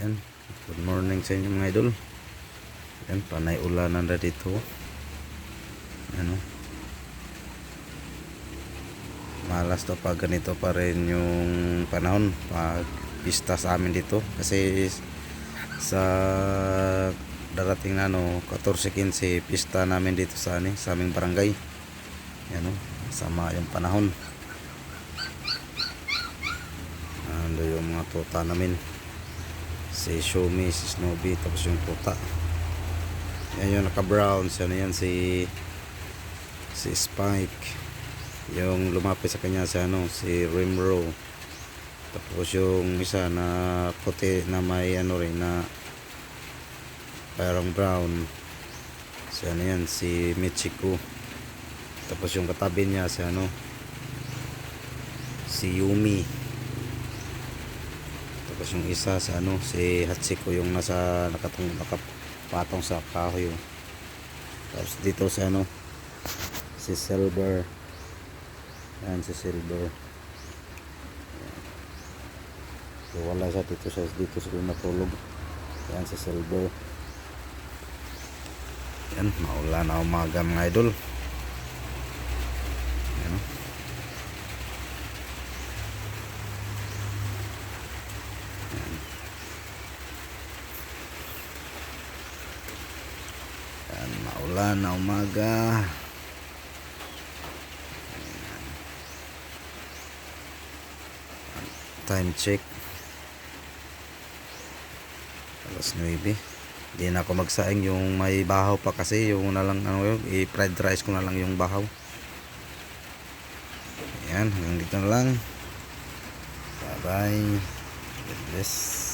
Yan, good morning sa inyo mga idol. Yan, panay ulanan na dito. Ano, malas to pag ganito pa rin yung panahon pag pista sa amin dito. Kasi sa darating na 14-15 pista namin dito sa aming barangay. Yan sama yung panahon. Ando yung mga tuta namin. Si Shumi, si Snowy, tapos yung puta. Yan yung naka brown, yan si Spike. Yung lumapit sa kanya si Rimro. Tapos yung isa na puti na may rin na parang brown. Yan si Michiko. Tapos yung katabi niya si Yumi. Tapos yung isa si Hatsiko, yung nakapatong sa kahoy. Tapos dito si Silver. Yan si Silver. So wala siya dito sila natulog. Yan si Silver. Yan, maulan na umaga mga idol. Yan. Yan, maulan na umaga. Time check alas 9. Hindi na ako magsaing yung may bahaw pa, kasi yung na lang i-fried rice ko na lang yung bahaw. Ayan, hanggang dito na lang. Bye bye. God bless.